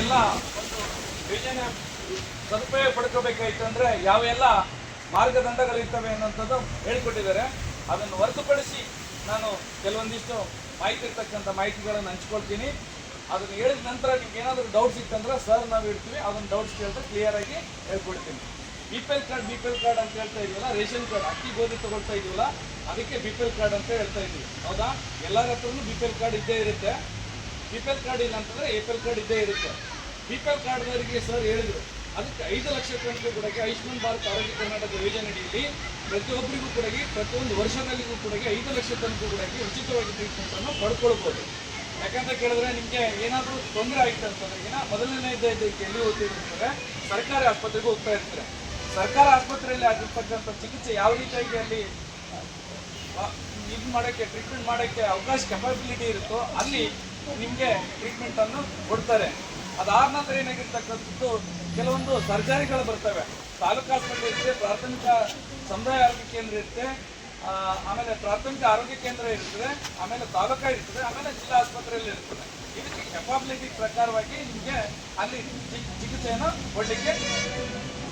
ಯಾವೆಲ್ಲ ಒಂದು ಯೋಜನೆ ಸದುಪಯೋಗ ಪಡ್ಕೋಬೇಕಾಯ್ತು ಅಂದರೆ ಯಾವೆಲ್ಲ ಮಾರ್ಗದಂಡಗಳಿರ್ತವೆ ಅನ್ನೋಂಥದ್ದು ಹೇಳಿಕೊಟ್ಟಿದ್ದಾರೆ. ಅದನ್ನು ಹೊರತುಪಡಿಸಿ ನಾನು ಕೆಲವೊಂದಿಷ್ಟು ಮಾಹಿತಿ ಇರ್ತಕ್ಕಂಥ ಮಾಹಿತಿಗಳನ್ನು ಹಂಚ್ಕೊಳ್ತೀನಿ. ಅದನ್ನು ಹೇಳಿದ ನಂತರ ನಿಮ್ಗೆ ಏನಾದರೂ ಡೌಟ್ಸ್ ಇತ್ತಂದ್ರೆ ಸರ್ ನಾವು ಇಡ್ತೀವಿ, ಅದನ್ನು ಡೌಟ್ಸ್ ಕೇಳಿದ್ರೆ ಕ್ಲಿಯರಾಗಿ ಹೇಳ್ಕೊಡ್ತೀನಿ. BPL ಕಾರ್ಡ್ ಅಂತ ಹೇಳ್ತಾ ಇದೀವಲ್ಲ, ರೇಷನ್ ಕಾರ್ಡ್ ಅಕ್ಕಿ ಗೋಧಿ ತಗೊಳ್ತಾ ಇದೀವಲ್ಲ, ಅದಕ್ಕೆ BPL ಕಾರ್ಡ್ ಅಂತ ಹೇಳ್ತಾ ಇದ್ದೀವಿ. ಹೌದಾ? ಎಲ್ಲರ ಹತ್ರನೂ BPL ಕಾರ್ಡ್ ಇದ್ದೇ ಇರುತ್ತೆ. BPL ಕಾರ್ಡ್ ಇಲ್ಲ ಅಂತಂದರೆ APL ಕಾರ್ಡ್ ಇದ್ದೇ ಇರುತ್ತೆ. BPL ಕಾರ್ಡ್ನವರಿಗೆ ಸರ್ ಹೇಳಿದರು, ಅದಕ್ಕೆ 5 ಲಕ್ಷ ತನಕ ಕೂಡ ಆಯುಷ್ಮಾನ್ ಭಾರತ್ ಆರೋಗ್ಯ ಕರ್ನಾಟಕ ಯೋಜನೆ ಅಡಿಯಲ್ಲಿ ಪ್ರತಿಯೊಬ್ಬರಿಗೂ ಕೂಡ ಪ್ರತಿಯೊಂದು ವರ್ಷದಲ್ಲಿಗೂ ಕೂಡ 5 ಲಕ್ಷ ತನಕ ಕೂಡ ಉಚಿತವಾಗಿ ಟ್ರೀಟ್ಮೆಂಟನ್ನು ಪಡ್ಕೊಳ್ಬೋದು. ಯಾಕಂತ ಕೇಳಿದ್ರೆ ನಿಮಗೆ ಏನಾದರೂ ತೊಂದರೆ ಆಯಿತು ಅಂತಂದ್ರೆ ಮೊದಲನೇ ಎಲ್ಲಿ ಹೋಗ್ತಿರ್ತಾರೆ, ಸರ್ಕಾರಿ ಆಸ್ಪತ್ರೆಗೆ ಹೋಗ್ತಾ ಇರ್ತಾರೆ. ಸರ್ಕಾರಿ ಆಸ್ಪತ್ರೆಯಲ್ಲಿ ಆಗಿರ್ತಕ್ಕಂಥ ಚಿಕಿತ್ಸೆ ಯಾವ ರೀತಿಯಾಗಿ ಅಲ್ಲಿ ಇದು ಮಾಡೋಕ್ಕೆ ಟ್ರೀಟ್ಮೆಂಟ್ ಮಾಡೋಕ್ಕೆ ಅವಕಾಶ ಕೆಪಾಬಿಲಿಟಿ ಇರುತ್ತೋ ಅಲ್ಲಿ ನಿಮಗೆ ಟ್ರೀಟ್ಮೆಂಟನ್ನು ಕೊಡ್ತಾರೆ. ಅದಾದ ನಂತರ ಏನಾಗಿರ್ತಕ್ಕಂಥದ್ದು ಕೆಲವೊಂದು ಸರ್ಜರಿಗಳು ಬರ್ತವೆ. ತಾಲೂಕು ಆಸ್ಪತ್ರೆ ಇರುತ್ತೆ, ಪ್ರಾಥಮಿಕ ಸಮುದಾಯ ಆರೋಗ್ಯ ಕೇಂದ್ರ ಇರುತ್ತೆ, ಆಮೇಲೆ ಪ್ರಾಥಮಿಕ ಆರೋಗ್ಯ ಕೇಂದ್ರ ಇರ್ತದೆ, ಆಮೇಲೆ ತಾಲೂಕಾ ಇರ್ತದೆ, ಆಮೇಲೆ ಜಿಲ್ಲಾ ಆಸ್ಪತ್ರೆಯಲ್ಲಿ ಇರ್ತದೆ. ಇದಕ್ಕೆ ಕೆಪಾಬಿಲಿಟಿ ಪ್ರಕಾರವಾಗಿ ನಿಮಗೆ ಅಲ್ಲಿ ಚಿಕಿತ್ಸೆಯನ್ನು ಕೊಡಲಿಕ್ಕೆ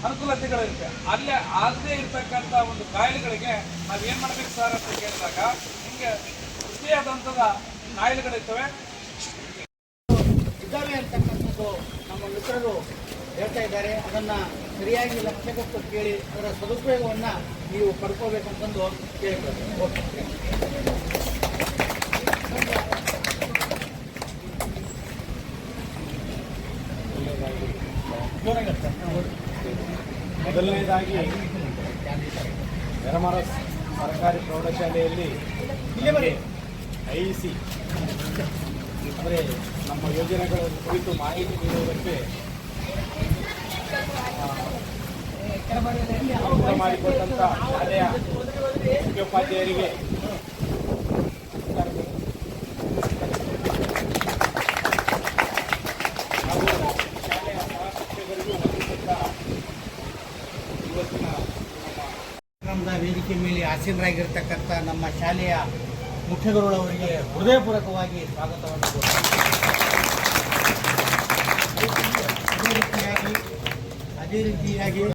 ಅನುಕೂಲತೆಗಳಿರುತ್ತೆ. ಅಲ್ಲೇ ಆಗದೇ ಇರ್ತಕ್ಕಂಥ ಒಂದು ಕಾಯಿಲೆಗಳಿಗೆ ನಾವೇನು ಮಾಡಬೇಕು ಸರ್ ಅಂತ ಕೇಳಿದಾಗ ನಿಮಗೆ ವೃತ್ತಿಯಾದಂಥದ ಕಾಯಿಲೆಗಳಿರ್ತವೆ ಇದ್ದಾವೆ ಅಂತಕ್ಕಂಥದ್ದು ನಮ್ಮ ಮಿತ್ರರು ಹೇಳ್ತಾ ಇದ್ದಾರೆ. ಅದನ್ನು ಸರಿಯಾಗಿ ಲಕ್ಷ್ಯ ಕೊಟ್ಟು ಕೇಳಿ ಅದರ ಸದುಪಯೋಗವನ್ನು ನೀವು ಪಡ್ಕೋಬೇಕಂತಂದು ಕೇಳಿಕೊಳ್ಳಿ. ಮೊದಲನೇದಾಗಿ ಯರಮರ ಸರ್ಕಾರಿ ಪ್ರೌಢಶಾಲೆಯಲ್ಲಿ IEC ಅಂದರೆ ನಮ್ಮ ಯೋಜನೆಗಳ ಕುರಿತು ಮಾಹಿತಿ ನೀಡುವುದಕ್ಕೆ ಮಾಡಿಕೊಟ್ಟಂಥ ಶಾಲೆಯ ಮುಖ್ಯೋಪಾಧ್ಯಾಯರಿಗೆ ಹಾಗೂ ಶಾಲೆಯ ಸಹಶಿಕ್ಷಕರಿಗೂ ಇವತ್ತಿನ ನಮ್ಮ ವೇದಿಕೆ ಮೇಲೆ ಆಸೀನರಾಗಿರ್ತಕ್ಕಂಥ ನಮ್ಮ ಶಾಲೆಯ ಮುಖ್ಯಗುರುಗಳವರಿಗೆ ಹೃದಯಪೂರ್ವಕವಾಗಿ ಸ್ವಾಗತವನ್ನು ಕೊಡ್ತಾರೆ. ಅದೇ ರೀತಿಯಾಗಿ